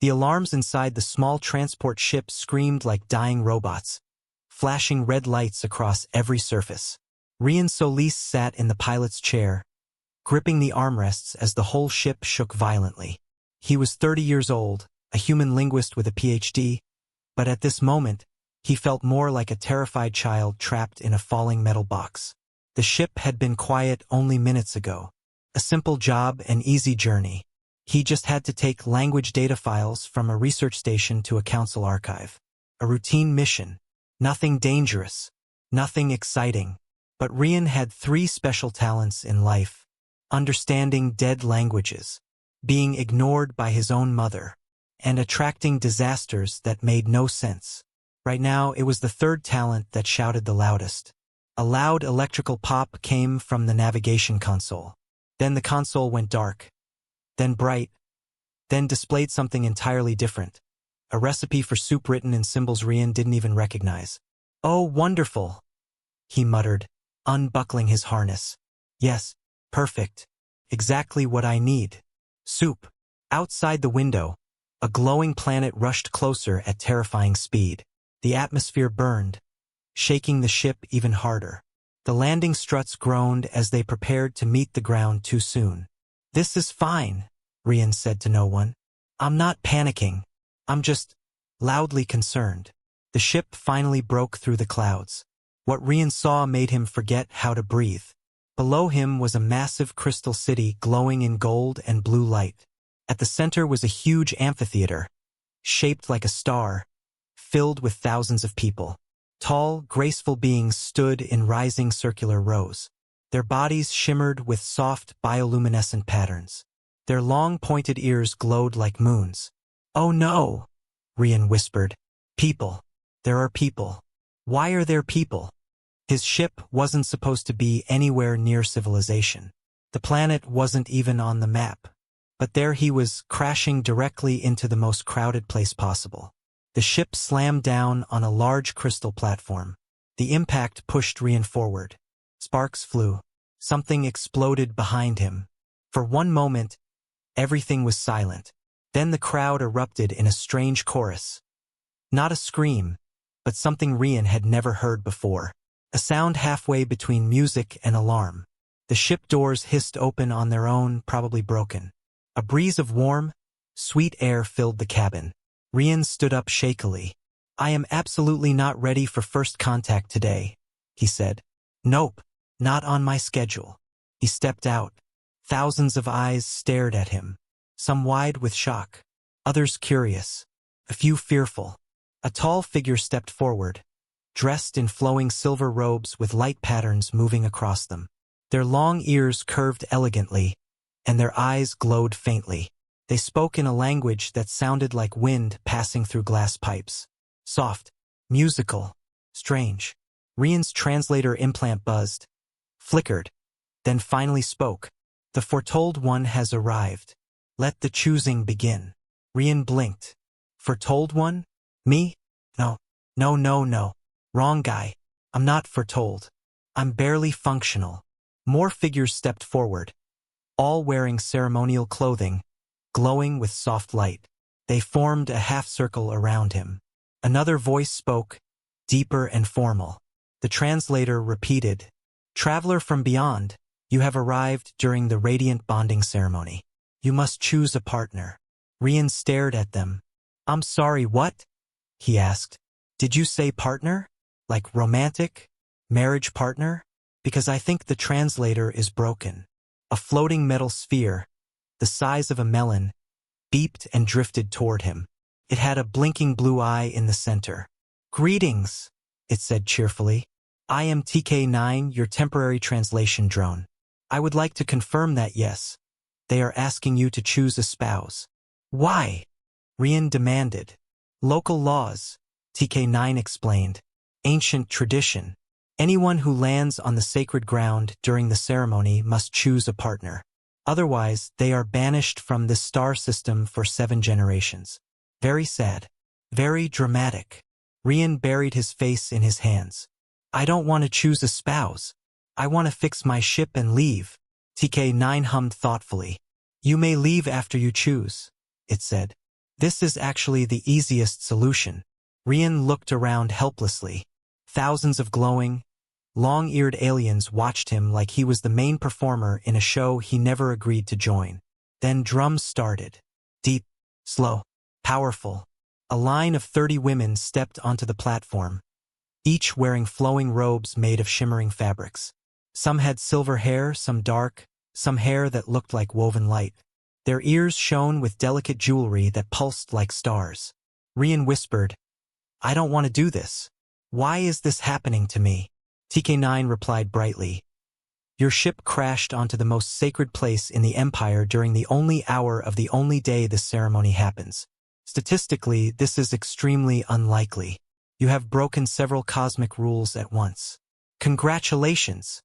The alarms inside the small transport ship screamed like dying robots, flashing red lights across every surface. Rian Solis sat in the pilot's chair, gripping the armrests as the whole ship shook violently. He was 30 years old, a human linguist with a PhD, but at this moment, he felt more like a terrified child trapped in a falling metal box. The ship had been quiet only minutes ago. A simple job, an easy journey. He just had to take language data files from a research station to a council archive. A routine mission. Nothing dangerous. Nothing exciting. But Rian had 3 special talents in life. Understanding dead languages, being ignored by his own mother, and attracting disasters that made no sense. Right now, it was the 3rd talent that shouted the loudest. A loud electrical pop came from the navigation console. Then the console went dark. Then bright. Then displayed something entirely different. A recipe for soup written in symbols Rian didn't even recognize. "Oh, wonderful," he muttered, unbuckling his harness. "Yes, perfect. Exactly what I need. Soup." Outside the window, a glowing planet rushed closer at terrifying speed. The atmosphere burned, shaking the ship even harder. The landing struts groaned as they prepared to meet the ground too soon. "This is fine," Rian said to no one. "I'm not panicking. I'm just loudly concerned." The ship finally broke through the clouds. What Rian saw made him forget how to breathe. Below him was a massive crystal city glowing in gold and blue light. At the center was a huge amphitheater, shaped like a star, filled with thousands of people. Tall, graceful beings stood in rising circular rows. Their bodies shimmered with soft, bioluminescent patterns. Their long, pointed ears glowed like moons. "Oh no," Rian whispered. "People. There are people. Why are there people?" His ship wasn't supposed to be anywhere near civilization. The planet wasn't even on the map. But there he was, crashing directly into the most crowded place possible. The ship slammed down on a large crystal platform. The impact pushed Rian forward. Sparks flew. Something exploded behind him. For one moment, everything was silent. Then the crowd erupted in a strange chorus. Not a scream, but something Rian had never heard before. A sound halfway between music and alarm. The ship doors hissed open on their own, probably broken. A breeze of warm, sweet air filled the cabin. Rian stood up shakily. "I am absolutely not ready for first contact today," he said. "Nope, not on my schedule." He stepped out. Thousands of eyes stared at him, some wide with shock, others curious, a few fearful. A tall figure stepped forward, dressed in flowing silver robes with light patterns moving across them. Their long ears curved elegantly, and their eyes glowed faintly. They spoke in a language that sounded like wind passing through glass pipes. Soft, musical, strange. Rian's translator implant buzzed, flickered, then finally spoke. "The foretold one has arrived. Let the choosing begin." Rian blinked. "Foretold one? Me? No. No, no, no. Wrong guy. I'm not foretold. I'm barely functional." More figures stepped forward, all wearing ceremonial clothing, glowing with soft light. They formed a half-circle around him. Another voice spoke, deeper and formal. The translator repeated, "Traveler from beyond, you have arrived during the radiant bonding ceremony. You must choose a partner." Rian stared at them. "I'm sorry, what?" he asked. "Did you say partner? Like romantic? Marriage partner? Because I think the translator is broken." A floating metal sphere, the size of a melon, beeped and drifted toward him. It had a blinking blue eye in the center. "Greetings," it said cheerfully. "I am TK9, your temporary translation drone. I would like to confirm that yes, they are asking you to choose a spouse." "Why?" Rian demanded. "Local laws," TK9 explained. "Ancient tradition. Anyone who lands on the sacred ground during the ceremony must choose a partner. Otherwise, they are banished from this star system for 7 generations. Very sad. Very dramatic." Rian buried his face in his hands. "I don't want to choose a spouse. I want to fix my ship and leave." TK9 hummed thoughtfully. "You may leave after you choose," it said. This is actually the easiest solution. Rian looked around helplessly. Thousands of glowing, long-eared aliens watched him like he was the main performer in a show he never agreed to join. Then drums started. Deep, slow, powerful. A line of 30 women stepped onto the platform, each wearing flowing robes made of shimmering fabrics. Some had silver hair, some dark, some hair that looked like woven light. Their ears shone with delicate jewelry that pulsed like stars. Rian whispered, "I don't want to do this. Why is this happening to me?" TK9 replied brightly, "Your ship crashed onto the most sacred place in the Empire during the only hour of the only day this ceremony happens. Statistically, this is extremely unlikely. You have broken several cosmic rules at once. Congratulations!"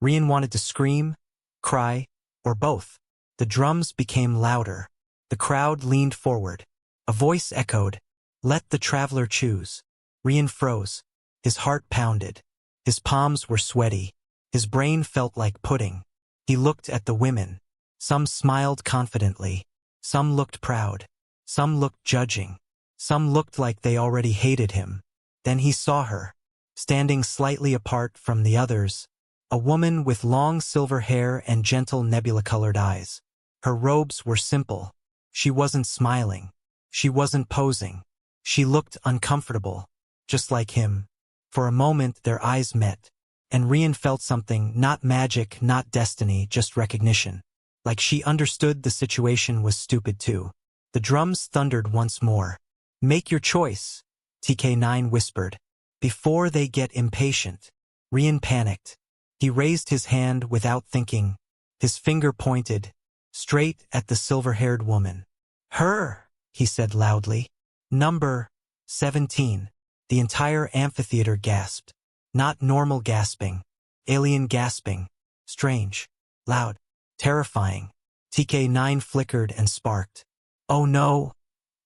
Rian wanted to scream, cry, or both. The drums became louder. The crowd leaned forward. A voice echoed, "Let the traveler choose." Rian froze. His heart pounded. His palms were sweaty. His brain felt like pudding. He looked at the women. Some smiled confidently. Some looked proud. Some looked judging. Some looked like they already hated him. Then he saw her, standing slightly apart from the others, a woman with long silver hair and gentle nebula-colored eyes. Her robes were simple. She wasn't smiling. She wasn't posing. She looked uncomfortable, just like him. For a moment their eyes met, and Rian felt something, not magic, not destiny, just recognition. Like she understood the situation was stupid too. The drums thundered once more. "Make your choice," TK9 whispered. Before they get impatient. Rian panicked. He raised his hand without thinking. His finger pointed, straight at the silver-haired woman. "Her," he said loudly. "Number 17. The entire amphitheater gasped. Not normal gasping. Alien gasping. Strange. Loud. Terrifying. TK9 flickered and sparked. "Oh no.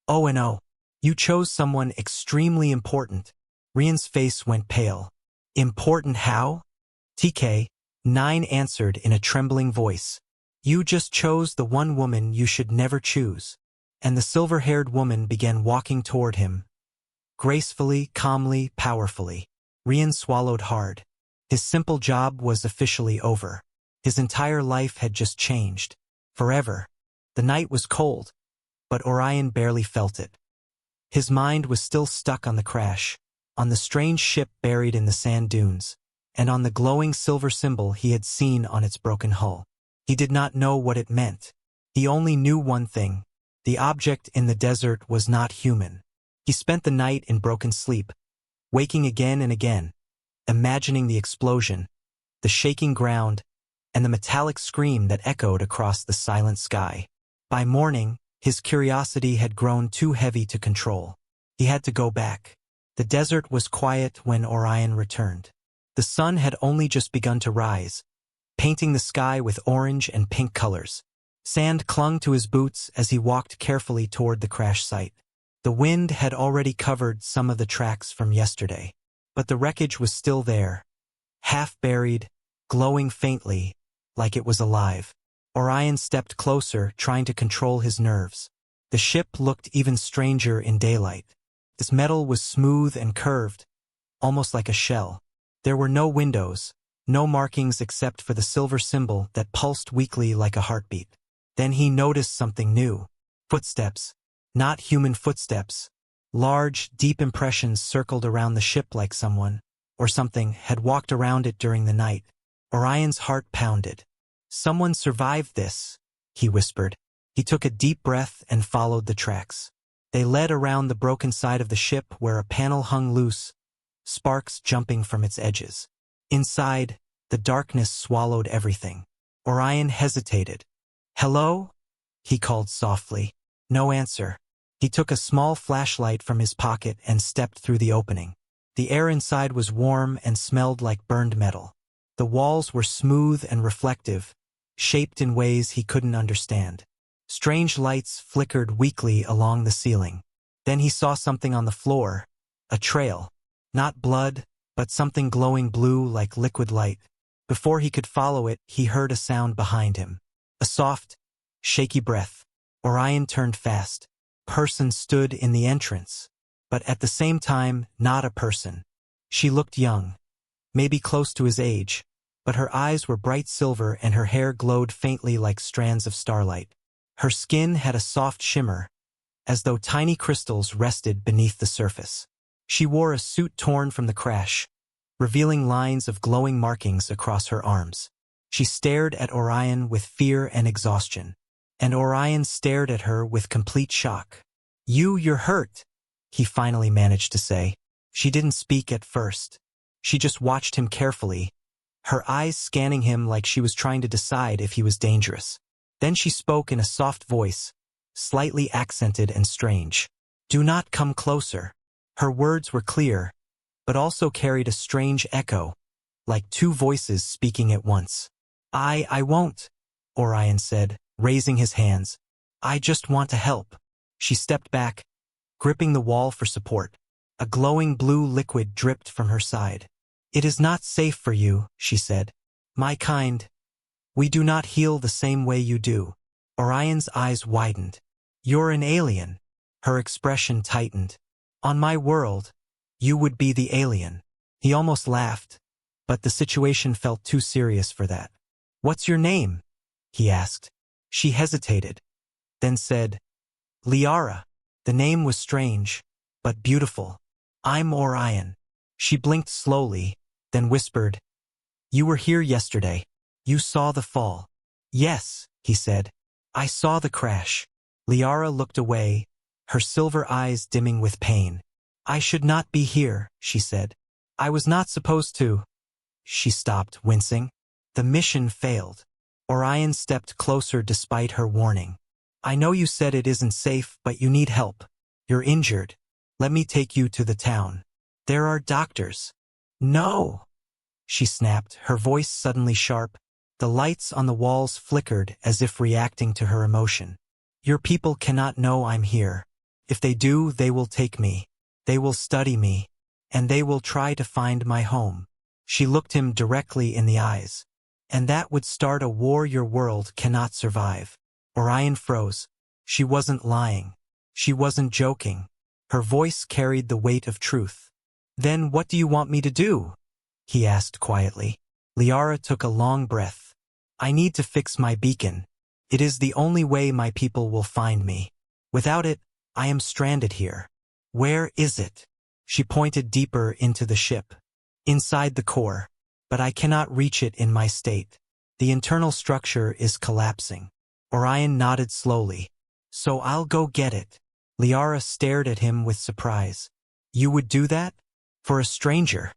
Oh and oh. You chose someone extremely important." Rian's face went pale. "Important how?" TK9 answered in a trembling voice. "You just chose the one woman you should never choose." And the silver-haired woman began walking toward him. Gracefully, calmly, powerfully. Rian swallowed hard. His simple job was officially over. His entire life had just changed. Forever. The night was cold, but Orion barely felt it. His mind was still stuck on the crash, on the strange ship buried in the sand dunes, and on the glowing silver symbol he had seen on its broken hull. He did not know what it meant. He only knew one thing. The object in the desert was not human. He spent the night in broken sleep, waking again and again, imagining the explosion, the shaking ground, and the metallic scream that echoed across the silent sky. By morning, his curiosity had grown too heavy to control. He had to go back. The desert was quiet when Orion returned. The sun had only just begun to rise, painting the sky with orange and pink colors. Sand clung to his boots as he walked carefully toward the crash site. The wind had already covered some of the tracks from yesterday, but the wreckage was still there, half buried, glowing faintly, like it was alive. Orion stepped closer, trying to control his nerves. The ship looked even stranger in daylight. Its metal was smooth and curved, almost like a shell. There were no windows, no markings except for the silver symbol that pulsed weakly like a heartbeat. Then he noticed something new. Footsteps. Not human footsteps. Large, deep impressions circled around the ship like someone, or something, had walked around it during the night. Orion's heart pounded. "Someone survived this," he whispered. He took a deep breath and followed the tracks. They led around the broken side of the ship where a panel hung loose, sparks jumping from its edges. Inside, the darkness swallowed everything. Orion hesitated. "Hello?" he called softly. No answer. He took a small flashlight from his pocket and stepped through the opening. The air inside was warm and smelled like burned metal. The walls were smooth and reflective, shaped in ways he couldn't understand. Strange lights flickered weakly along the ceiling. Then he saw something on the floor, a trail. Not blood, but something glowing blue like liquid light. Before he could follow it, he heard a sound behind him. A soft, shaky breath. Orion turned fast. person stood in the entrance, but at the same time, not a person. She looked young, maybe close to his age, but her eyes were bright silver and her hair glowed faintly like strands of starlight. Her skin had a soft shimmer, as though tiny crystals rested beneath the surface. She wore a suit torn from the crash, revealing lines of glowing markings across her arms. She stared at Orion with fear and exhaustion, and Orion stared at her with complete shock. You're hurt," he finally managed to say. She didn't speak at first. She just watched him carefully, her eyes scanning him like she was trying to decide if he was dangerous. Then she spoke in a soft voice, slightly accented and strange. "Do not come closer." Her words were clear, but also carried a strange echo, like two voices speaking at once. I won't," Orion said, raising his hands. "I just want to help." She stepped back, gripping the wall for support. A glowing blue liquid dripped from her side. "It is not safe for you," she said. "My kind. We do not heal the same way you do." Orion's eyes widened. "You're an alien." Her expression tightened. "On my world, you would be the alien." He almost laughed, but the situation felt too serious for that. "What's your name?" he asked. She hesitated, then said, "Liara." The name was strange, but beautiful. "I'm Orion." She blinked slowly, then whispered, "You were here yesterday. You saw the fall." "Yes," he said. "I saw the crash." Liara looked away, her silver eyes dimming with pain. "I should not be here," she said. "I was not supposed to." She stopped, wincing. The mission failed. Orion stepped closer despite her warning. "I know you said it isn't safe, but you need help. You're injured. Let me take you to the town. There are doctors." "No," she snapped, her voice suddenly sharp. The lights on the walls flickered as if reacting to her emotion. "Your people cannot know I'm here. If they do, they will take me. They will study me, and they will try to find my home." She looked him directly in the eyes. "And that would start a war your world cannot survive." Orion froze. She wasn't lying. She wasn't joking. Her voice carried the weight of truth. "Then what do you want me to do?" he asked quietly. Liara took a long breath. "I need to fix my beacon. It is the only way my people will find me. Without it, I am stranded here." "Where is it?" She pointed deeper into the ship. "Inside the core. But I cannot reach it in my state. The internal structure is collapsing." Orion nodded slowly. "So I'll go get it." Liara stared at him with surprise. "You would do that? For a stranger?"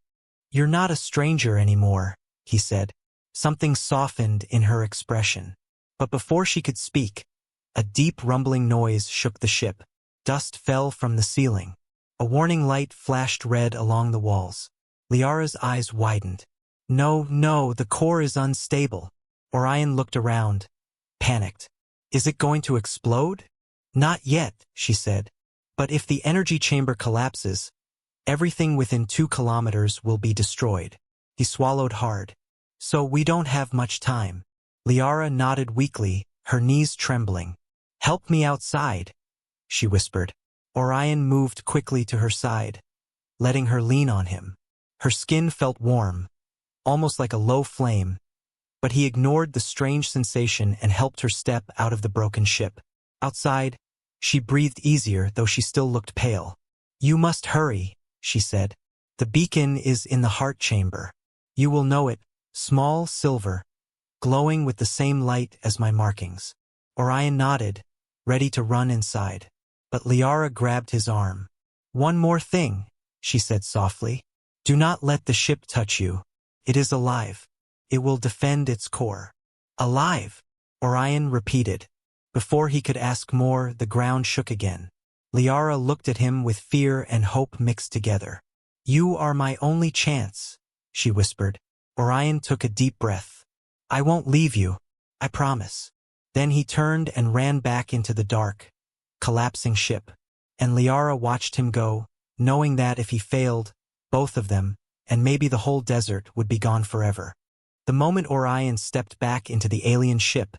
"You're not a stranger anymore," he said. Something softened in her expression. But before she could speak, a deep rumbling noise shook the ship. Dust fell from the ceiling. A warning light flashed red along the walls. Liara's eyes widened. No, the core is unstable." Orion looked around, panicked. "Is it going to explode?" "Not yet," she said. "But if the energy chamber collapses, everything within 2 kilometers will be destroyed." He swallowed hard. "So we don't have much time." Liara nodded weakly, her knees trembling. "Help me outside," she whispered. Orion moved quickly to her side, letting her lean on him. Her skin felt warm, almost like a low flame, but he ignored the strange sensation and helped her step out of the broken ship. Outside, she breathed easier, though she still looked pale. "You must hurry," she said. "The beacon is in the heart chamber. You will know it, small, silver, glowing with the same light as my markings." Orion nodded, ready to run inside. But Liara grabbed his arm. "One more thing," she said softly. "Do not let the ship touch you. It is alive. It will defend its core." "Alive?" Orion repeated. Before he could ask more, the ground shook again. Liara looked at him with fear and hope mixed together. "You are my only chance," she whispered. Orion took a deep breath. "I won't leave you. I promise." Then he turned and ran back into the dark, collapsing ship. And Liara watched him go, knowing that if he failed, both of them, and maybe the whole desert, would be gone forever. The moment Orion stepped back into the alien ship,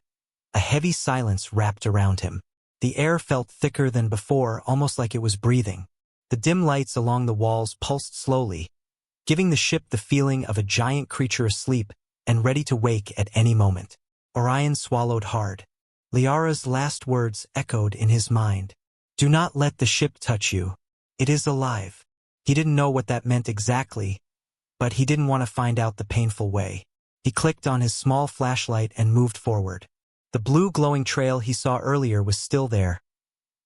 a heavy silence wrapped around him. The air felt thicker than before, almost like it was breathing. The dim lights along the walls pulsed slowly, giving the ship the feeling of a giant creature asleep and ready to wake at any moment. Orion swallowed hard. Liara's last words echoed in his mind. "Do not let the ship touch you. It is alive." He didn't know what that meant exactly, but he didn't want to find out the painful way. He clicked on his small flashlight and moved forward. The blue glowing trail he saw earlier was still there.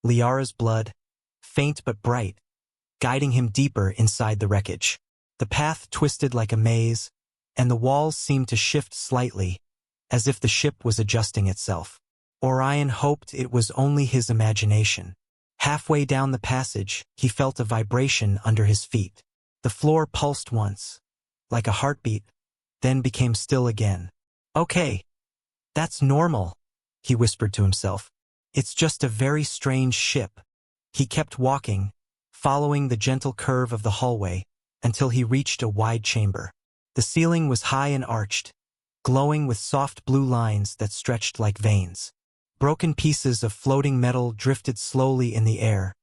Liara's blood, faint but bright, guiding him deeper inside the wreckage. The path twisted like a maze, and the walls seemed to shift slightly, as if the ship was adjusting itself. Orion hoped it was only his imagination. Halfway down the passage, he felt a vibration under his feet. The floor pulsed once, like a heartbeat, then became still again. "Okay, that's normal," he whispered to himself. "It's just a very strange ship." He kept walking, following the gentle curve of the hallway, until he reached a wide chamber. The ceiling was high and arched, glowing with soft blue lines that stretched like veins. Broken pieces of floating metal drifted slowly in the air,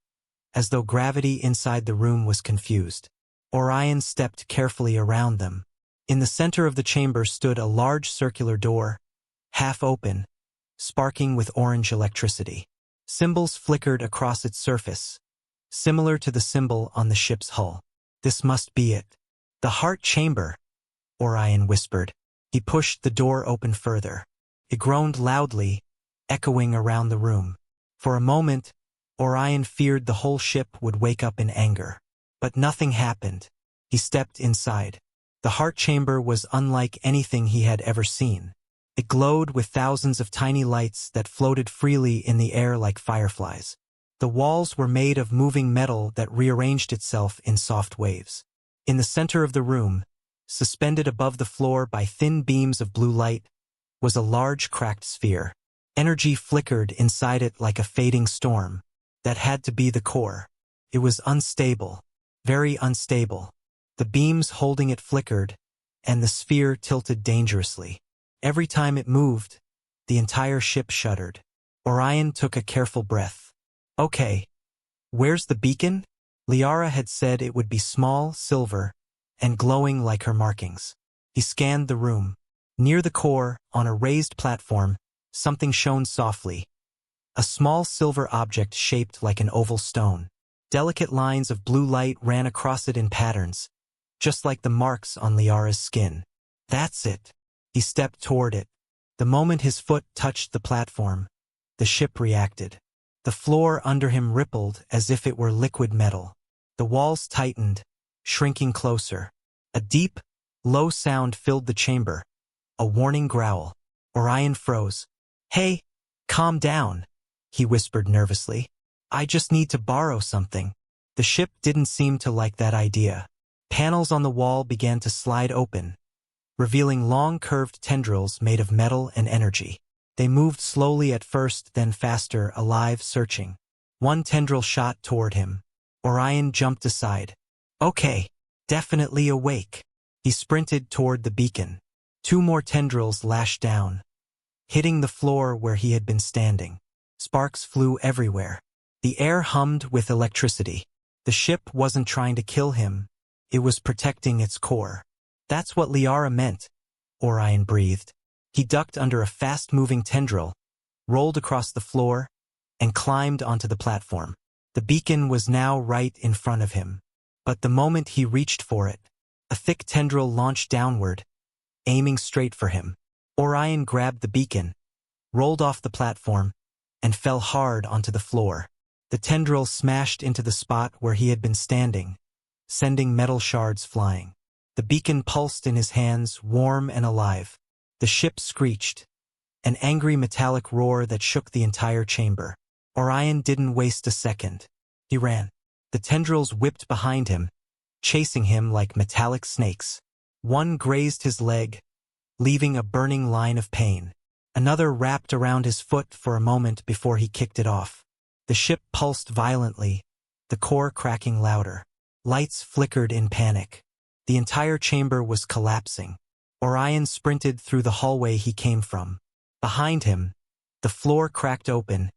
as though gravity inside the room was confused. Orion stepped carefully around them. In the center of the chamber stood a large circular door, half open, sparking with orange electricity. Symbols flickered across its surface, similar to the symbol on the ship's hull. "This must be it." "The heart chamber," Orion whispered. He pushed the door open further. It groaned loudly, echoing around the room. For a moment, Orion feared the whole ship would wake up in anger. But nothing happened. He stepped inside. The heart chamber was unlike anything he had ever seen. It glowed with thousands of tiny lights that floated freely in the air like fireflies. The walls were made of moving metal that rearranged itself in soft waves. In the center of the room, suspended above the floor by thin beams of blue light, was a large cracked sphere. Energy flickered inside it like a fading storm. That had to be the core. It was unstable, very unstable. The beams holding it flickered, and the sphere tilted dangerously. Every time it moved, the entire ship shuddered. Orion took a careful breath. "Okay, where's the beacon?" Liara had said it would be small, silver, and glowing like her markings. He scanned the room. Near the core, on a raised platform, something shone softly. A small silver object shaped like an oval stone. Delicate lines of blue light ran across it in patterns, just like the marks on Liara's skin. "That's it." He stepped toward it. The moment his foot touched the platform, the ship reacted. The floor under him rippled as if it were liquid metal. The walls tightened, shrinking closer. A deep, low sound filled the chamber, a warning growl. Orion froze. "Hey, calm down," he whispered nervously. "I just need to borrow something." The ship didn't seem to like that idea. Panels on the wall began to slide open, revealing long curved tendrils made of metal and energy. They moved slowly at first, then faster, alive, searching. One tendril shot toward him. Orion jumped aside. "Okay, definitely awake." He sprinted toward the beacon. Two more tendrils lashed down, hitting the floor where he had been standing. Sparks flew everywhere. The air hummed with electricity. The ship wasn't trying to kill him. It was protecting its core. "That's what Liara meant," Orion breathed. He ducked under a fast-moving tendril, rolled across the floor, and climbed onto the platform. The beacon was now right in front of him. But the moment he reached for it, a thick tendril launched downward, aiming straight for him. Orion grabbed the beacon, rolled off the platform, and fell hard onto the floor. The tendril smashed into the spot where he had been standing, sending metal shards flying. The beacon pulsed in his hands, warm and alive. The ship screeched, an angry metallic roar that shook the entire chamber. Orion didn't waste a second. He ran. The tendrils whipped behind him, chasing him like metallic snakes. One grazed his leg, leaving a burning line of pain. Another wrapped around his foot for a moment before he kicked it off. The ship pulsed violently, the core cracking louder. Lights flickered in panic. The entire chamber was collapsing. Orion sprinted through the hallway he came from. Behind him, the floor cracked open,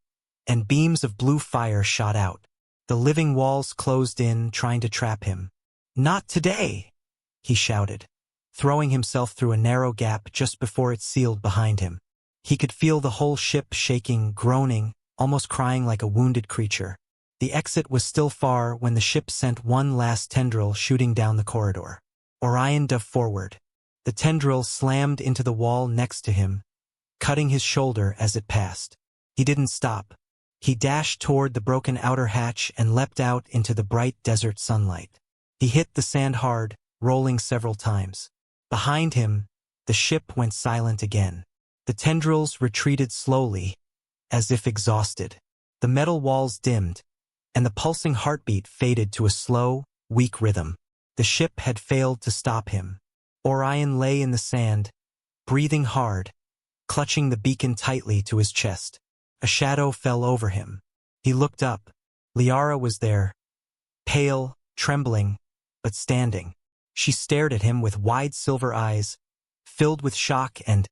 and beams of blue fire shot out. The living walls closed in, trying to trap him. "Not today!" he shouted, throwing himself through a narrow gap just before it sealed behind him. He could feel the whole ship shaking, groaning, almost crying like a wounded creature. The exit was still far when the ship sent one last tendril shooting down the corridor. Orion dove forward. The tendril slammed into the wall next to him, cutting his shoulder as it passed. He didn't stop. He dashed toward the broken outer hatch and leapt out into the bright desert sunlight. He hit the sand hard, rolling several times. Behind him, the ship went silent again. The tendrils retreated slowly, as if exhausted. The metal walls dimmed, and the pulsing heartbeat faded to a slow, weak rhythm. The ship had failed to stop him. Orion lay in the sand, breathing hard, clutching the beacon tightly to his chest. A shadow fell over him. He looked up. Liara was there, pale, trembling, but standing. She stared at him with wide silver eyes, filled with shock and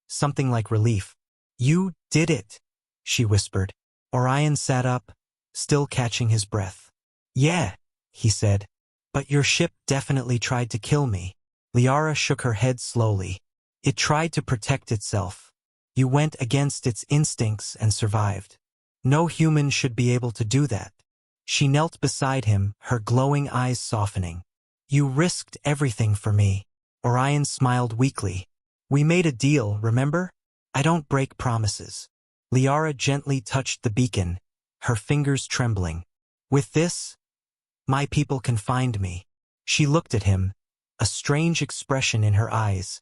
something like relief. "You did it," she whispered. Orion sat up, still catching his breath. "Yeah," he said, "but your ship definitely tried to kill me." Liara shook her head slowly. "It tried to protect itself. You went against its instincts and survived. No human should be able to do that." She knelt beside him, her glowing eyes softening. "You risked everything for me." Orion smiled weakly. "We made a deal, remember? I don't break promises." Liara gently touched the beacon, her fingers trembling. "With this, my people can find me." She looked at him, a strange expression in her eyes,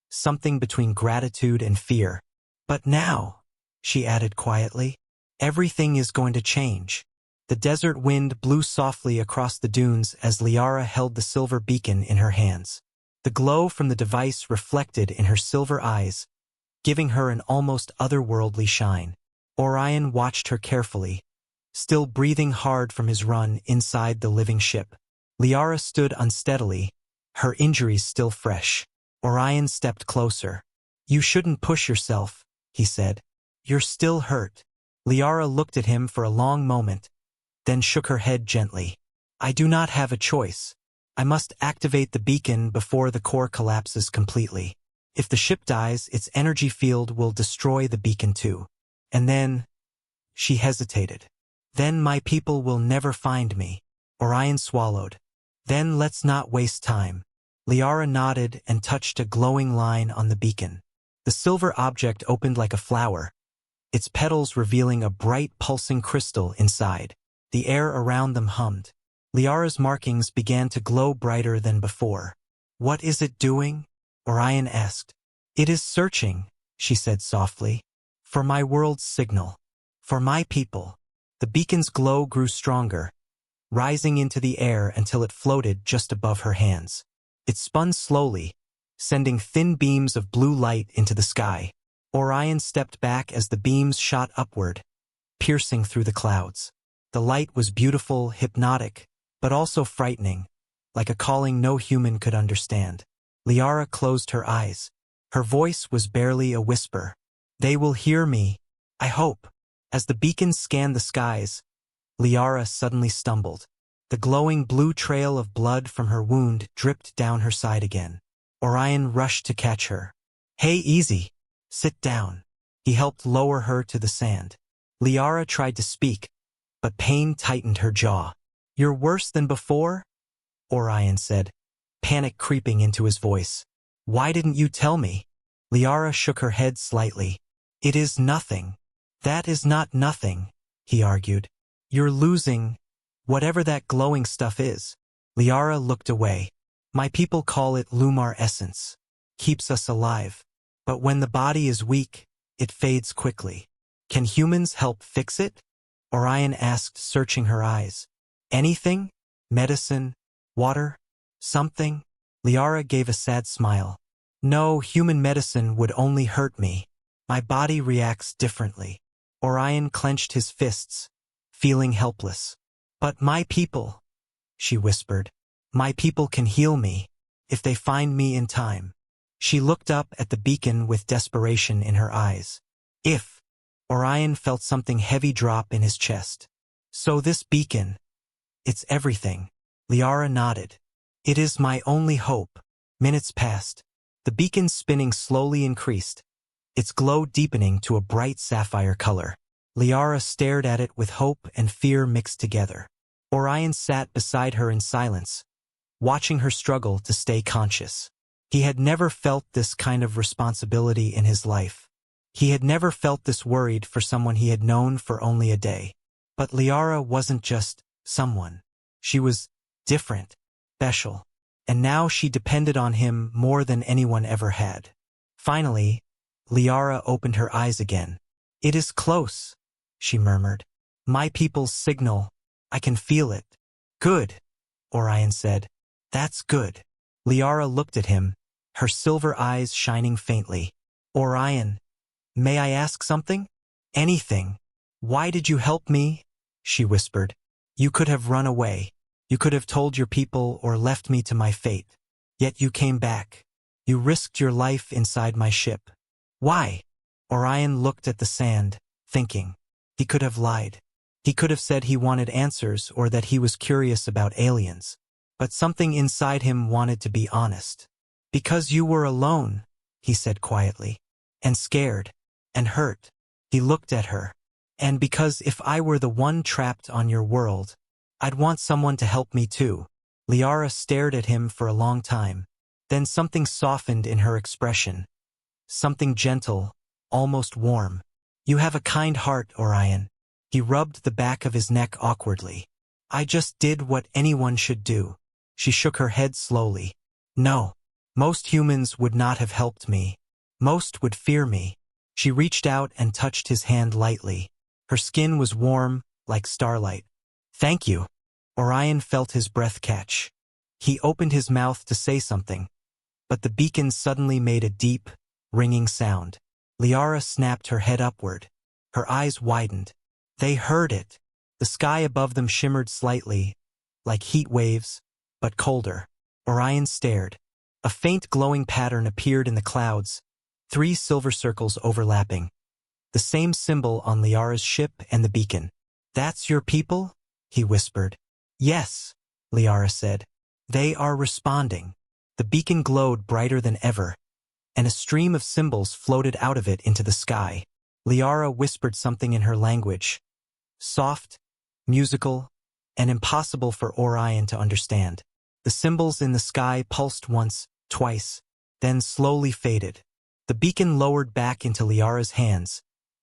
something between gratitude and fear. "But now," she added quietly, "everything is going to change." The desert wind blew softly across the dunes as Liara held the silver beacon in her hands. The glow from the device reflected in her silver eyes, giving her an almost otherworldly shine. Orion watched her carefully, still breathing hard from his run inside the living ship. Liara stood unsteadily, her injuries still fresh. Orion stepped closer. "You shouldn't push yourself," he said. "You're still hurt." Liara looked at him for a long moment, then shook her head gently. "I do not have a choice. I must activate the beacon before the core collapses completely. If the ship dies, its energy field will destroy the beacon too. And then—" she hesitated. "Then my people will never find me." Orion swallowed. "Then let's not waste time." Liara nodded and touched a glowing line on the beacon. The silver object opened like a flower, its petals revealing a bright pulsing crystal inside. The air around them hummed. Liara's markings began to glow brighter than before. "What is it doing?" Orion asked. "It is searching," she said softly, "for my world's signal. For my people." The beacon's glow grew stronger, rising into the air until it floated just above her hands. It spun slowly, sending thin beams of blue light into the sky. Orion stepped back as the beams shot upward, piercing through the clouds. The light was beautiful, hypnotic, but also frightening, like a calling no human could understand. Liara closed her eyes. Her voice was barely a whisper. "They will hear me, I hope." As the beacon scanned the skies, Liara suddenly stumbled. The glowing blue trail of blood from her wound dripped down her side again. Orion rushed to catch her. "Hey, easy. Sit down." He helped lower her to the sand. Liara tried to speak, but pain tightened her jaw. "You're worse than before?" Orion said, panic creeping into his voice. "Why didn't you tell me?" Liara shook her head slightly. "It is nothing." "That is not nothing," he argued. "You're losing whatever that glowing stuff is." Liara looked away. "My people call it Lumar essence. Keeps us alive. But when the body is weak, it fades quickly. Can humans help fix it?" Orion asked, searching her eyes. "Anything? Medicine? Water? Something?" Liara gave a sad smile. "No, human medicine would only hurt me. My body reacts differently." Orion clenched his fists, feeling helpless. "But my people," she whispered. "My people can heal me, if they find me in time." She looked up at the beacon with desperation in her eyes. "If," Orion felt something heavy drop in his chest. So this beacon, it's everything. Liara nodded. It is my only hope. Minutes passed. The beacon spinning slowly increased, its glow deepening to a bright sapphire color. Liara stared at it with hope and fear mixed together. Orion sat beside her in silence, watching her struggle to stay conscious. He had never felt this kind of responsibility in his life. He had never felt this worried for someone he had known for only a day. But Liara wasn't just someone. She was different, special, and now she depended on him more than anyone ever had. Finally, Liara opened her eyes again. It is close, she murmured. My people's signal. I can feel it. Good, Orion said. That's good. Liara looked at him, her silver eyes shining faintly. Orion, may I ask something? Anything. Why did you help me? She whispered. You could have run away. You could have told your people or left me to my fate. Yet you came back. You risked your life inside my ship. Why? Orion looked at the sand, thinking. He could have lied. He could have said he wanted answers or that he was curious about aliens. But something inside him wanted to be honest. Because you were alone, he said quietly. And scared. And hurt. He looked at her. And because if I were the one trapped on your world, I'd want someone to help me too. Liara stared at him for a long time. Then something softened in her expression. Something gentle, almost warm. You have a kind heart, Orion. He rubbed the back of his neck awkwardly. I just did what anyone should do. She shook her head slowly. No. Most humans would not have helped me. Most would fear me. She reached out and touched his hand lightly. Her skin was warm, like starlight. Thank you. Orion felt his breath catch. He opened his mouth to say something, but the beacon suddenly made a deep, ringing sound. Liara snapped her head upward. Her eyes widened. They heard it. The sky above them shimmered slightly, like heat waves, but colder. Orion stared. A faint glowing pattern appeared in the clouds, 3 silver circles overlapping. The same symbol on Liara's ship and the beacon. That's your people? He whispered. Yes, Liara said. They are responding. The beacon glowed brighter than ever, and a stream of symbols floated out of it into the sky. Liara whispered something in her language. Soft, musical, and impossible for Orion to understand. The symbols in the sky pulsed once, twice, then slowly faded. The beacon lowered back into Liara's hands,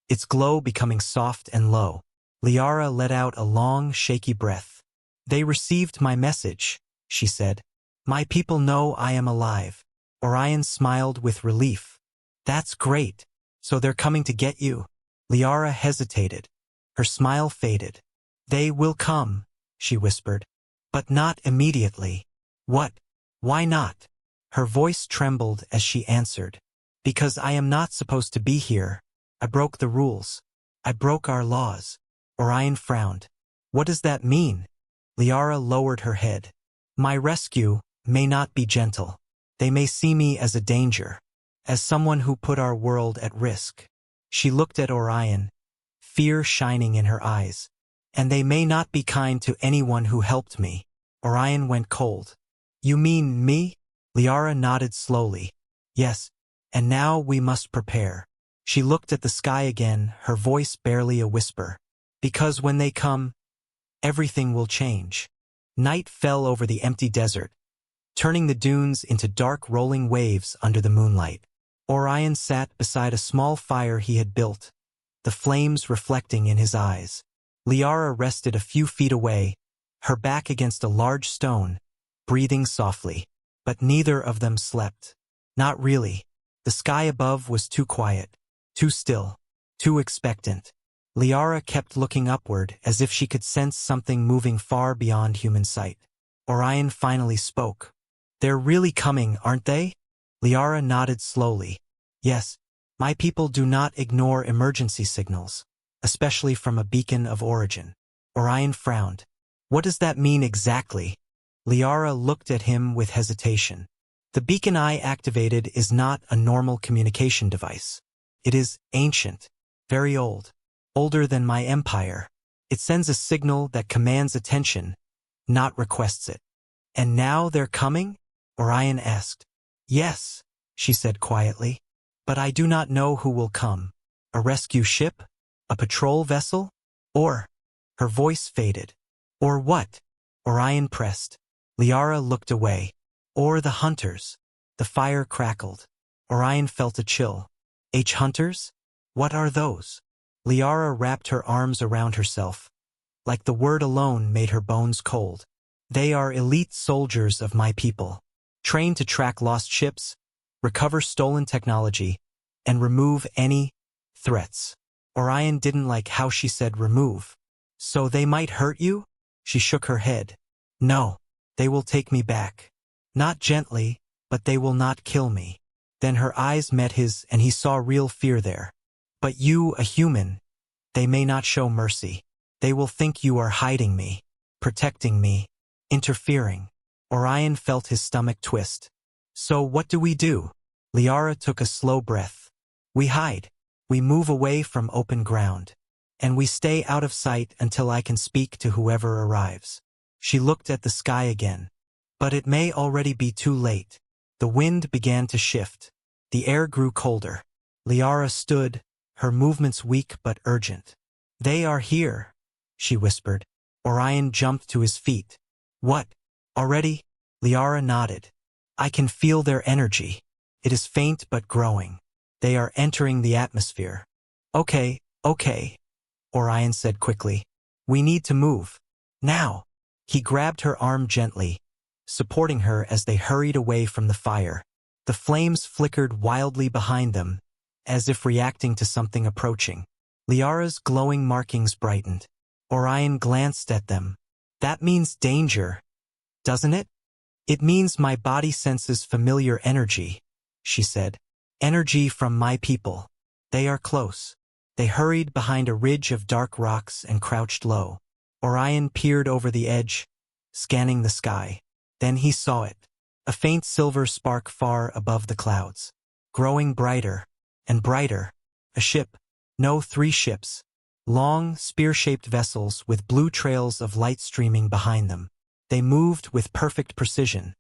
its glow becoming soft and low. Liara let out a long, shaky breath. They received my message, she said. My people know I am alive. Orion smiled with relief. That's great. So they're coming to get you. Liara hesitated. Her smile faded. They will come, she whispered. But not immediately. What? Why not? Her voice trembled as she answered. Because I am not supposed to be here. I broke the rules. I broke our laws. Orion frowned. What does that mean? Liara lowered her head. My rescue may not be gentle. They may see me as a danger, as someone who put our world at risk. She looked at Orion, fear shining in her eyes. And they may not be kind to anyone who helped me. Orion went cold. You mean me? Liara nodded slowly. Yes, and now we must prepare. She looked at the sky again, her voice barely a whisper. Because when they come, everything will change. Night fell over the empty desert, turning the dunes into dark rolling waves under the moonlight. Orion sat beside a small fire he had built, the flames reflecting in his eyes. Liara rested a few feet away, her back against a large stone, breathing softly. But neither of them slept. Not really. The sky above was too quiet, too still, too expectant. Liara kept looking upward as if she could sense something moving far beyond human sight. Orion finally spoke. They're really coming, aren't they? Liara nodded slowly. Yes, my people do not ignore emergency signals, especially from a beacon of origin. Orion frowned. What does that mean exactly? Liara looked at him with hesitation. The beacon I activated is not a normal communication device. It is ancient, very old. Older than my empire. It sends a signal that commands attention, not requests it. And now they're coming? Orion asked. Yes, she said quietly. But I do not know who will come. A rescue ship? A patrol vessel? Or? Her voice faded. Or what? Orion pressed. Liara looked away. Or the hunters. The fire crackled. Orion felt a chill. Hunters? What are those? Liara wrapped her arms around herself. Like the word alone made her bones cold. They are elite soldiers of my people. Trained to track lost ships, recover stolen technology, and remove any threats. Orion didn't like how she said remove. So they might hurt you? She shook her head. No, they will take me back. Not gently, but they will not kill me. Then her eyes met his and he saw real fear there. But you, a human, they may not show mercy. They will think you are hiding me, protecting me, interfering. Orion felt his stomach twist. So what do we do? Liara took a slow breath. We hide. We move away from open ground. And we stay out of sight until I can speak to whoever arrives. She looked at the sky again. But it may already be too late. The wind began to shift. The air grew colder. Liara stood, her movements weak but urgent. They are here, she whispered. Orion jumped to his feet. What? Already? Liara nodded. I can feel their energy. It is faint but growing. They are entering the atmosphere. Okay, Orion said quickly. We need to move. Now. He grabbed her arm gently, supporting her as they hurried away from the fire. The flames flickered wildly behind them, as if reacting to something approaching. Liara's glowing markings brightened. Orion glanced at them. That means danger, doesn't it? It means my body senses familiar energy, she said. Energy from my people. They are close. They hurried behind a ridge of dark rocks and crouched low. Orion peered over the edge, scanning the sky. Then he saw it. A faint silver spark far above the clouds. Growing brighter and brighter. A ship. No, 3 ships. Long, spear-shaped vessels with blue trails of light streaming behind them. They moved with perfect precision,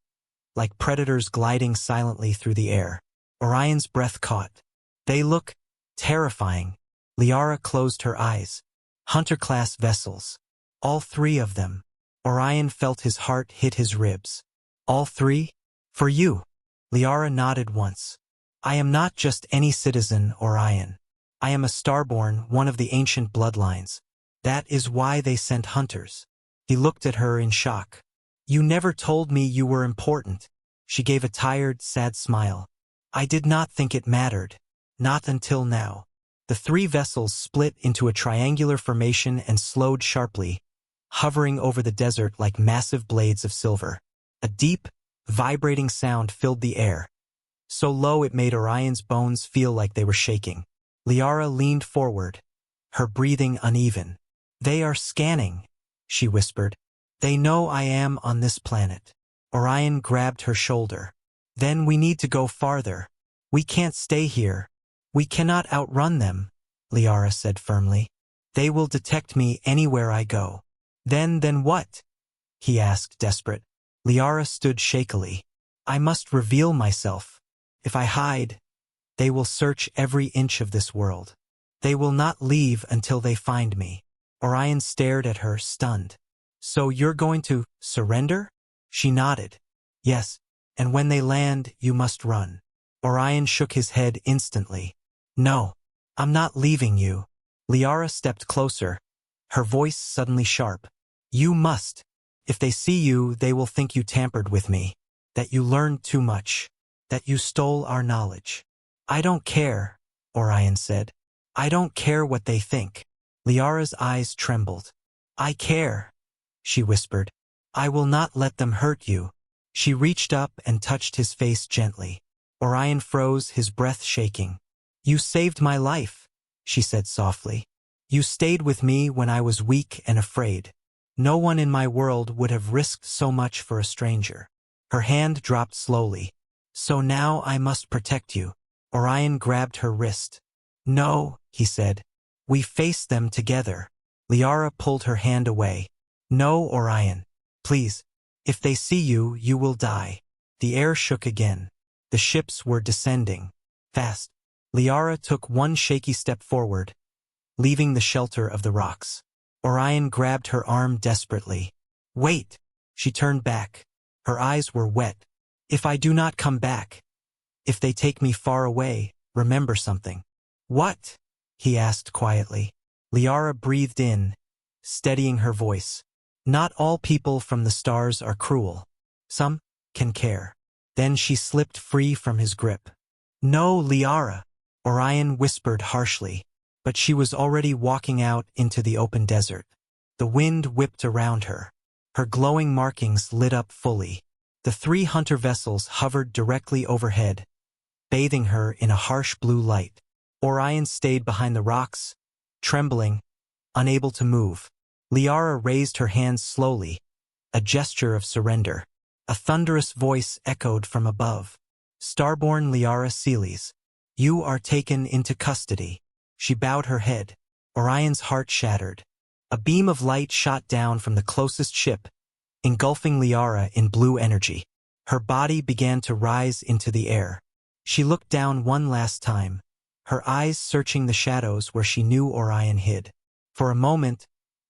like predators gliding silently through the air. Orion's breath caught. They look terrifying. Liara closed her eyes. Hunter-class vessels. All 3 of them. Orion felt his heart hit his ribs. All 3? For you. Liara nodded once. I am not just any citizen, Orion. I am a starborn, one of the ancient bloodlines. That is why they sent hunters. He looked at her in shock. You never told me you were important. She gave a tired, sad smile. I did not think it mattered. Not until now. The 3 vessels split into a triangular formation and slowed sharply, hovering over the desert like massive blades of silver. A deep, vibrating sound filled the air. So low it made Orion's bones feel like they were shaking. Liara leaned forward, her breathing uneven. They are scanning, she whispered. They know I am on this planet. Orion grabbed her shoulder. Then we need to go farther. We can't stay here. We cannot outrun them, Liara said firmly. They will detect me anywhere I go. Then what? He asked, desperate. Liara stood shakily. I must reveal myself. If I hide, they will search every inch of this world. They will not leave until they find me. Orion stared at her, stunned. So you're going to surrender? She nodded. Yes, and when they land, you must run. Orion shook his head instantly. No, I'm not leaving you. Liara stepped closer, her voice suddenly sharp. You must. If they see you, they will think you tampered with me, that you learned too much, that you stole our knowledge. I don't care, Orion said. I don't care what they think. Liara's eyes trembled. I care, she whispered. I will not let them hurt you. She reached up and touched his face gently. Orion froze, his breath shaking. You saved my life, she said softly. You stayed with me when I was weak and afraid. No one in my world would have risked so much for a stranger. Her hand dropped slowly. So now I must protect you. Orion grabbed her wrist. No, he said. We face them together. Liara pulled her hand away. No, Orion. Please. If they see you, you will die. The air shook again. The ships were descending. Fast. Liara took one shaky step forward, leaving the shelter of the rocks. Orion grabbed her arm desperately. Wait! She turned back. Her eyes were wet. If I do not come back, if they take me far away, remember something. What? He asked quietly. Liara breathed in, steadying her voice. Not all people from the stars are cruel. Some can care. Then she slipped free from his grip. No, Liara, Orion whispered harshly, but she was already walking out into the open desert. The wind whipped around her. Her glowing markings lit up fully. The 3 hunter vessels hovered directly overhead, bathing her in a harsh blue light. Orion stayed behind the rocks, trembling, unable to move. Liara raised her hands slowly, a gesture of surrender. A thunderous voice echoed from above. Starborn Liara Celes, you are taken into custody. She bowed her head. Orion's heart shattered. A beam of light shot down from the closest ship, engulfing Liara in blue energy. Her body began to rise into the air. She looked down one last time, her eyes searching the shadows where she knew Orion hid. For a moment,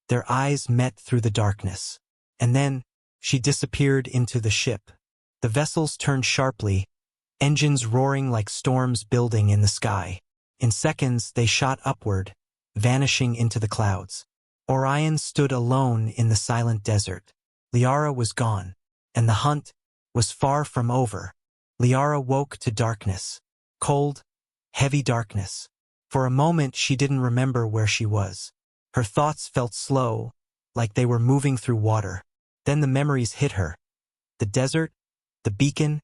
their eyes met through the darkness. And then, she disappeared into the ship. The vessels turned sharply, engines roaring like storms building in the sky. In seconds, they shot upward, vanishing into the clouds. Orion stood alone in the silent desert. Liara was gone, and the hunt was far from over. Liara woke to darkness. Cold, heavy darkness. For a moment, she didn't remember where she was. Her thoughts felt slow, like they were moving through water. Then the memories hit her. The desert, the beacon,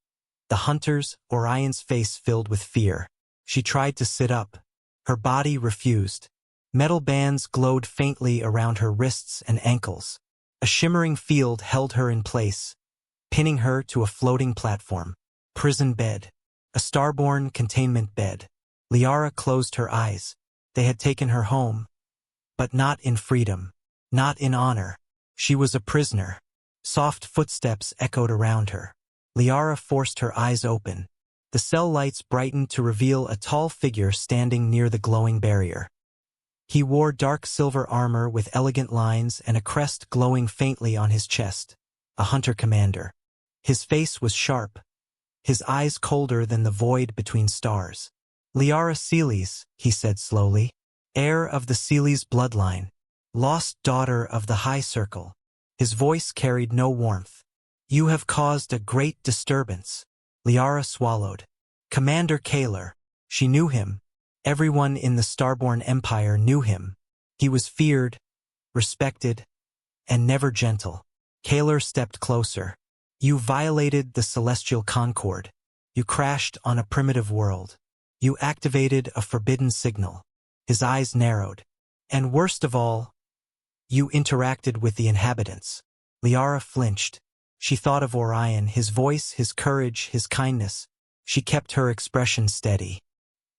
the hunters, Orion's face filled with fear. She tried to sit up. Her body refused. Metal bands glowed faintly around her wrists and ankles. A shimmering field held her in place, pinning her to a floating platform. Prison bed. A starborn containment bed. Liara closed her eyes. They had taken her home. But not in freedom. Not in honor. She was a prisoner. Soft footsteps echoed around her. Liara forced her eyes open. The cell lights brightened to reveal a tall figure standing near the glowing barrier. He wore dark silver armor with elegant lines and a crest glowing faintly on his chest. A hunter commander. His face was sharp, his eyes colder than the void between stars. Liara Celes, he said slowly, heir of the Celes bloodline, lost daughter of the High Circle. His voice carried no warmth. You have caused a great disturbance. Liara swallowed. Commander Kaler. She knew him. Everyone in the Starborn Empire knew him. He was feared, respected, and never gentle. Kaler stepped closer. You violated the celestial concord. You crashed on a primitive world. You activated a forbidden signal. His eyes narrowed. And worst of all, you interacted with the inhabitants. Liara flinched. She thought of Orion, his voice, his courage, his kindness. She kept her expression steady.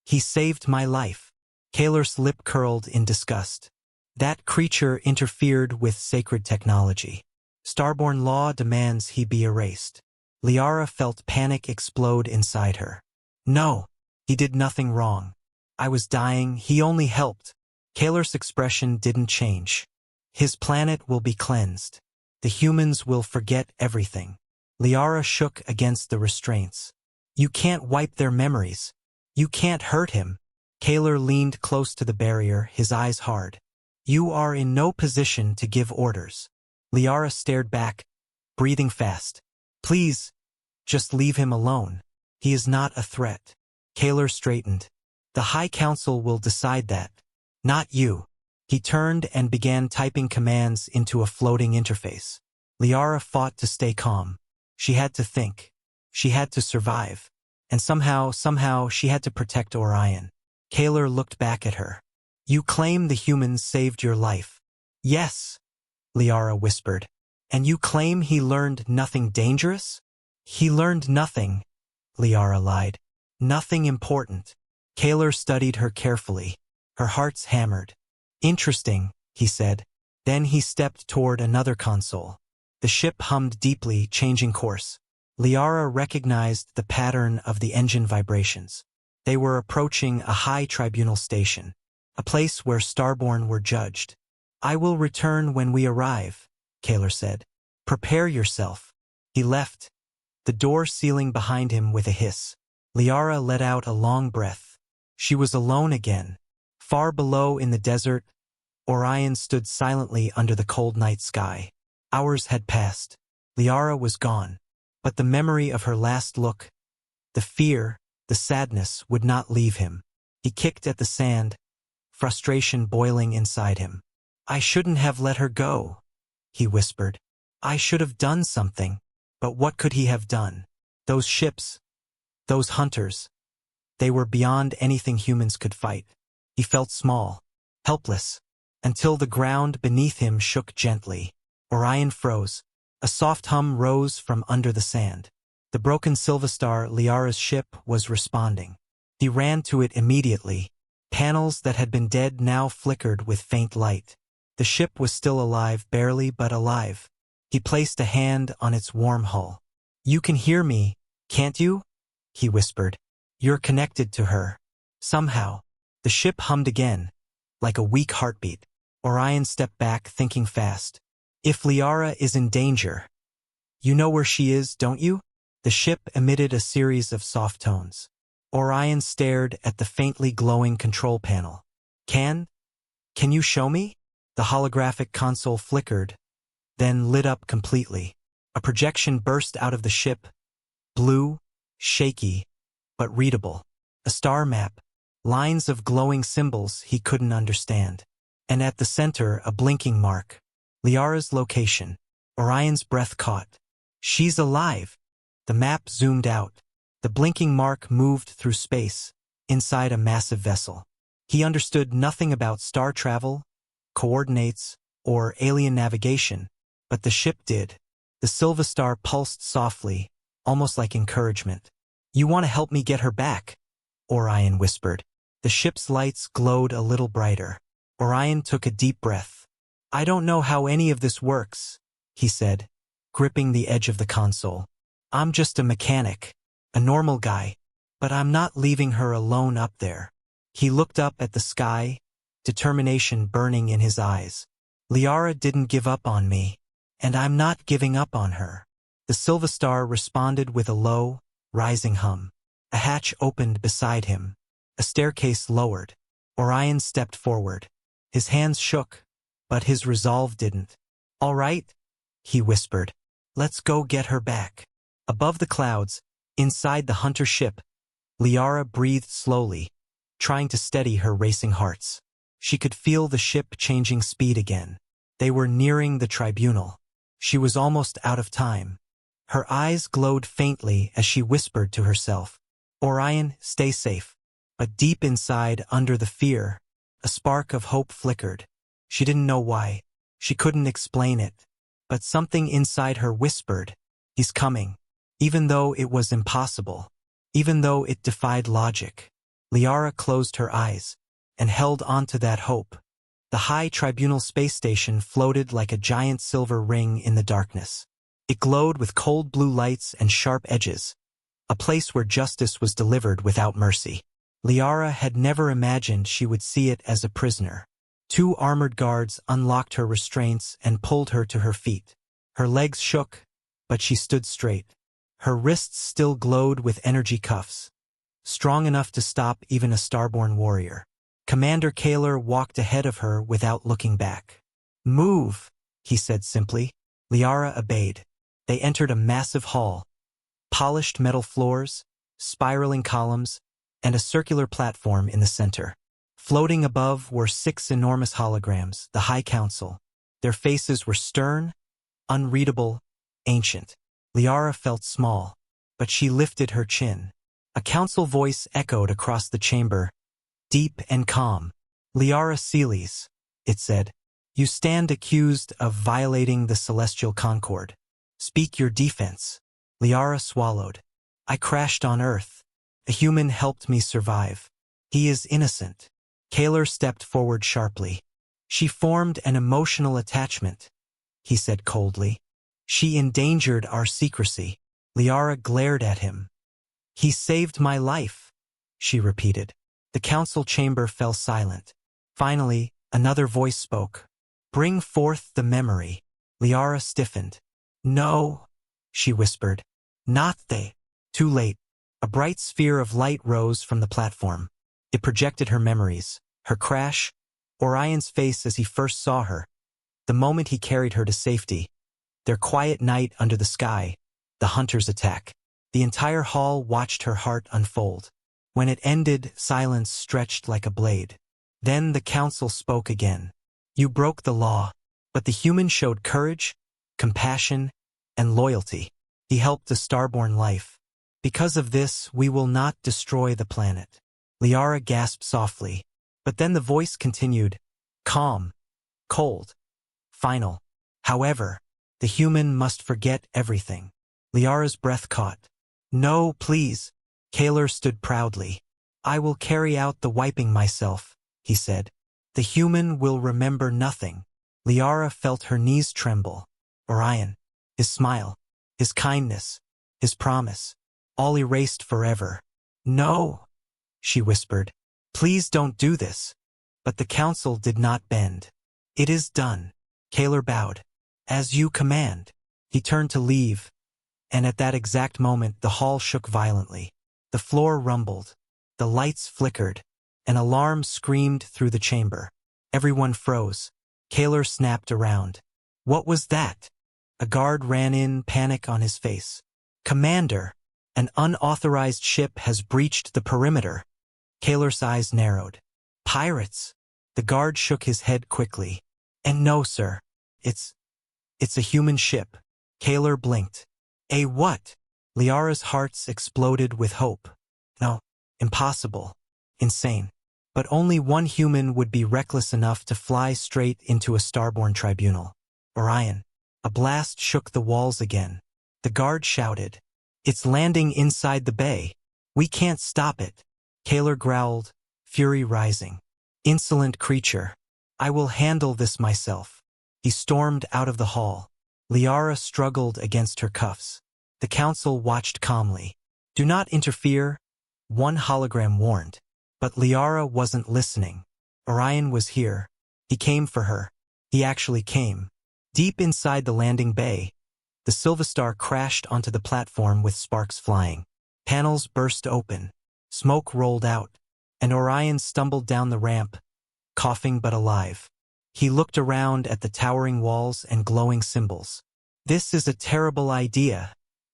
He saved my life. Kaler's lip curled in disgust. That creature interfered with sacred technology. Starborn law demands he be erased. Liara felt panic explode inside her. No, he did nothing wrong. I was dying, he only helped. Kaler's expression didn't change. His planet will be cleansed. The humans will forget everything. Liara shook against the restraints. You can't wipe their memories. You can't hurt him. Kaler leaned close to the barrier, his eyes hard. You are in no position to give orders. Liara stared back, breathing fast. Please, just leave him alone. He is not a threat. Kaler straightened. The High Council will decide that. Not you. He turned and began typing commands into a floating interface. Liara fought to stay calm. She had to think. She had to survive. And somehow she had to protect Orion. Kaler looked back at her. You claim the humans saved your life. Yes, Liara whispered. And you claim he learned nothing dangerous? He learned nothing, Liara lied. Nothing important. Kaler studied her carefully. Her heart's hammered. Interesting, he said. Then he stepped toward another console. The ship hummed deeply, changing course. Liara recognized the pattern of the engine vibrations. They were approaching a high tribunal station, a place where Starborn were judged. I will return when we arrive, Kaler said. Prepare yourself. He left, the door sealing behind him with a hiss. Liara let out a long breath. She was alone again. Far below in the desert, Orion stood silently under the cold night sky. Hours had passed. Liara was gone. But the memory of her last look, the fear, the sadness would not leave him. He kicked at the sand, frustration boiling inside him. I shouldn't have let her go, he whispered. I should have done something. But what could he have done? Those ships, those hunters, they were beyond anything humans could fight. He felt small, helpless, until the ground beneath him shook gently. Orion froze. A soft hum rose from under the sand. The broken Silverstar, Liara's ship, was responding. He ran to it immediately. Panels that had been dead now flickered with faint light. The ship was still alive, barely but alive. He placed a hand on its warm hull. You can hear me, can't you? He whispered. You're connected to her. Somehow. The ship hummed again, like a weak heartbeat. Orion stepped back, thinking fast. If Liara is in danger, you know where she is, don't you? The ship emitted a series of soft tones. Orion stared at the faintly glowing control panel. Can you show me? The holographic console flickered, then lit up completely. A projection burst out of the ship, blue, shaky, but readable. A star map, lines of glowing symbols he couldn't understand. And at the center, a blinking mark. Liara's location. Orion's breath caught. She's alive. The map zoomed out. The blinking mark moved through space, inside a massive vessel. He understood nothing about star travel, coordinates, or alien navigation, but the ship did. The Silverstar pulsed softly, almost like encouragement. You want to help me get her back? Orion whispered. The ship's lights glowed a little brighter. Orion took a deep breath. I don't know how any of this works, he said, gripping the edge of the console. I'm just a mechanic, a normal guy, but I'm not leaving her alone up there. He looked up at the sky, determination burning in his eyes. Liara didn't give up on me, and I'm not giving up on her. The Silverstar responded with a low, rising hum. A hatch opened beside him. A staircase lowered. Orion stepped forward. His hands shook, but his resolve didn't. All right, he whispered. Let's go get her back. Above the clouds, inside the hunter ship, Liara breathed slowly, trying to steady her racing hearts. She could feel the ship changing speed again. They were nearing the tribunal. She was almost out of time. Her eyes glowed faintly as she whispered to herself, Orion, stay safe. But deep inside, under the fear, a spark of hope flickered. She didn't know why. She couldn't explain it. But something inside her whispered, he's coming. Even though it was impossible. Even though it defied logic. Liara closed her eyes and held on to that hope. The high tribunal space station floated like a giant silver ring in the darkness. It glowed with cold blue lights and sharp edges, a place where justice was delivered without mercy. Liara had never imagined she would see it as a prisoner. 2 armored guards unlocked her restraints and pulled her to her feet. Her legs shook, but she stood straight. Her wrists still glowed with energy cuffs, strong enough to stop even a starborn warrior. Commander Kaler walked ahead of her without looking back. Move, he said simply. Liara obeyed. They entered a massive hall. Polished metal floors, spiraling columns, and a circular platform in the center. Floating above were 6 enormous holograms, the High Council. Their faces were stern, unreadable, ancient. Liara felt small, but she lifted her chin. A council voice echoed across the chamber, deep and calm. Liara Celes, it said, you stand accused of violating the celestial concord. Speak your defense. Liara swallowed. I crashed on Earth. A human helped me survive. He is innocent. Kaler stepped forward sharply. She formed an emotional attachment, he said coldly. She endangered our secrecy. Liara glared at him. He saved my life, she repeated. The council chamber fell silent. Finally, another voice spoke. Bring forth the memory. Liara stiffened. No, she whispered. Not they. Too late. A bright sphere of light rose from the platform. It projected her memories, her crash, Orion's face as he first saw her, the moment he carried her to safety, their quiet night under the sky, the hunter's attack. The entire hall watched her heart unfold. When it ended, silence stretched like a blade. Then the council spoke again. You broke the law, but the human showed courage, compassion, and loyalty. He helped the starborn life. Because of this, we will not destroy the planet. Liara gasped softly, but then the voice continued, calm, cold, final. However, the human must forget everything. Liara's breath caught. No, please. Kaler stood proudly. I will carry out the wiping myself, he said. The human will remember nothing. Liara felt her knees tremble. Orion, his smile, his kindness, his promise, all erased forever. No, she whispered. Please don't do this. But the council did not bend. It is done. Kaler bowed. As you command. He turned to leave, and at that exact moment the hall shook violently. The floor rumbled. The lights flickered. An alarm screamed through the chamber. Everyone froze. Kaler snapped around. What was that? A guard ran in, panic on his face. Commander, an unauthorized ship has breached the perimeter. Kaler's eyes narrowed. Pirates. The guard shook his head quickly. And no, sir. It's a human ship. Kaler blinked. A what? Liara's hearts exploded with hope. No, impossible. Insane. But only one human would be reckless enough to fly straight into a starborn tribunal. Orion. A blast shook the walls again. The guard shouted. It's landing inside the bay. We can't stop it. Kaler growled, fury rising. Insolent creature. I will handle this myself. He stormed out of the hall. Liara struggled against her cuffs. The council watched calmly. Do not interfere, one hologram warned. But Liara wasn't listening. Orion was here. He came for her. He actually came. Deep inside the landing bay, the Silverstar crashed onto the platform with sparks flying. Panels burst open. Smoke rolled out, and Orion stumbled down the ramp, coughing but alive. He looked around at the towering walls and glowing symbols. This is a terrible idea,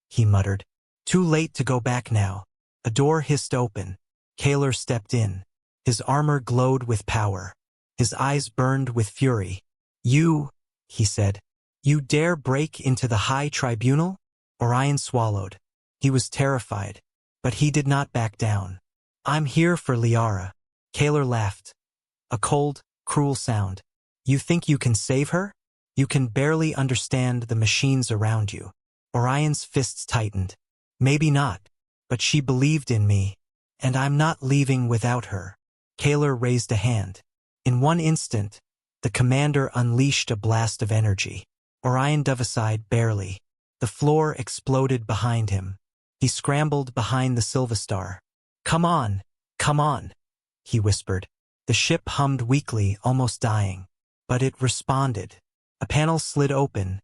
he muttered. Too late to go back now. A door hissed open. Kaler stepped in. His armor glowed with power. His eyes burned with fury. You, he said, you dare break into the High Tribunal? Orion swallowed. He was terrified, but he did not back down. I'm here for Liara. Kaler laughed. A cold, cruel sound. You think you can save her? You can barely understand the machines around you. Orion's fists tightened. Maybe not, but she believed in me, and I'm not leaving without her. Kaler raised a hand. In one instant, the commander unleashed a blast of energy. Orion dove aside barely. The floor exploded behind him. He scrambled behind the Silverstar. Come on, he whispered. The ship hummed weakly, almost dying. But it responded. A panel slid open,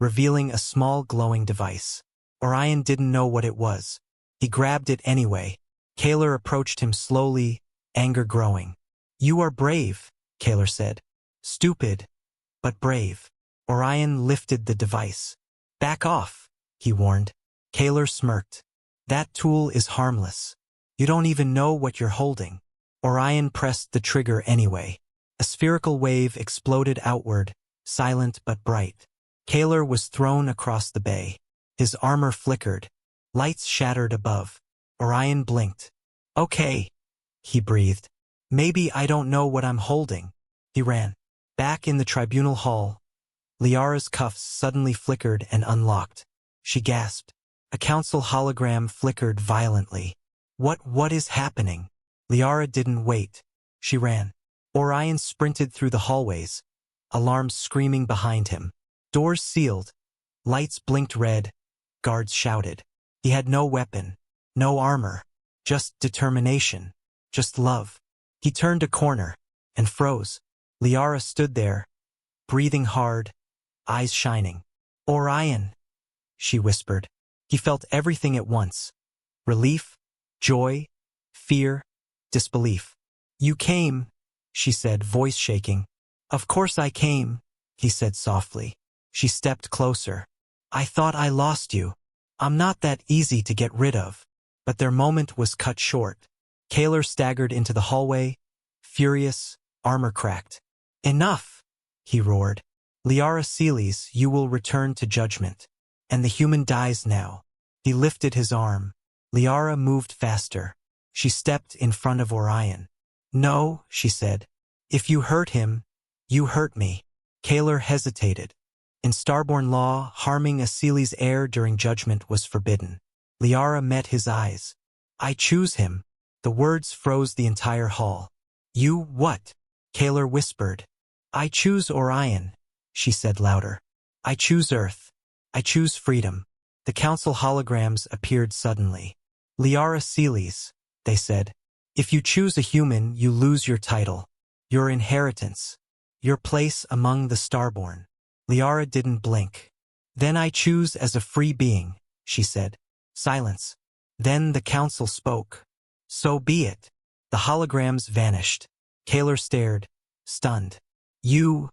revealing a small glowing device. Orion didn't know what it was. He grabbed it anyway. Kaler approached him slowly, anger growing. You are brave, Kaler said. Stupid, but brave. Orion lifted the device. Back off, he warned. Kaler smirked. That tool is harmless. You don't even know what you're holding. Orion pressed the trigger anyway. A spherical wave exploded outward, silent but bright. Kaler was thrown across the bay. His armor flickered. Lights shattered above. Orion blinked. Okay, he breathed. Maybe I don't know what I'm holding. He ran. Back in the tribunal hall, Liara's cuffs suddenly flickered and unlocked. She gasped. A council hologram flickered violently. What is happening? Liara didn't wait. She ran. Orion sprinted through the hallways, alarms screaming behind him. Doors sealed, lights blinked red, guards shouted. He had no weapon, no armor, just determination, just love. He turned a corner and froze. Liara stood there, breathing hard, eyes shining. Orion, she whispered. He felt everything at once. Relief, joy, fear, disbelief. You came, she said, voice shaking. Of course I came, he said softly. She stepped closer. I thought I lost you. I'm not that easy to get rid of. But their moment was cut short. Kaler staggered into the hallway, furious, armor cracked. Enough, he roared. Liara Celes, you will return to judgment. And the human dies now. He lifted his arm. Liara moved faster. She stepped in front of Orion. No, she said. If you hurt him, you hurt me. Kaler hesitated. In Starborn law, harming a Celes heir during judgment was forbidden. Liara met his eyes. I choose him. The words froze the entire hall. You what? Kaler whispered. I choose Orion, she said louder. I choose Earth. I choose freedom. The council holograms appeared suddenly. Liara Celes, they said. If you choose a human, you lose your title, your inheritance, your place among the Starborn. Liara didn't blink. Then I choose as a free being, she said. Silence. Then the council spoke. So be it. The holograms vanished. Kaler stared, stunned. You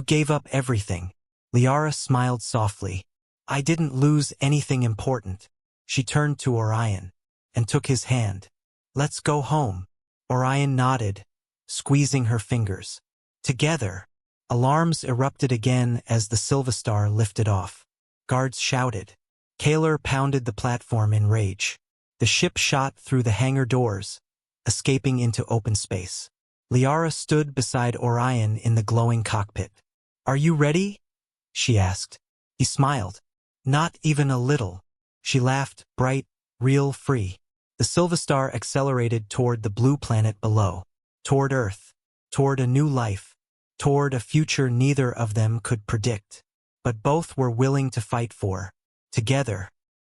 gave up everything. Liara smiled softly. I didn't lose anything important. She turned to Orion and took his hand. Let's go home. Orion nodded, squeezing her fingers. Together. Alarms erupted again as the Sylvestar lifted off. Guards shouted. Kaler pounded the platform in rage. The ship shot through the hangar doors, escaping into open space. Liara stood beside Orion in the glowing cockpit. Are you ready? She asked. He smiled. Not even a little. She laughed, bright, real, free. The Sylvestar accelerated toward the blue planet below, toward Earth, toward a new life, toward a future neither of them could predict. But both were willing to fight for. Together.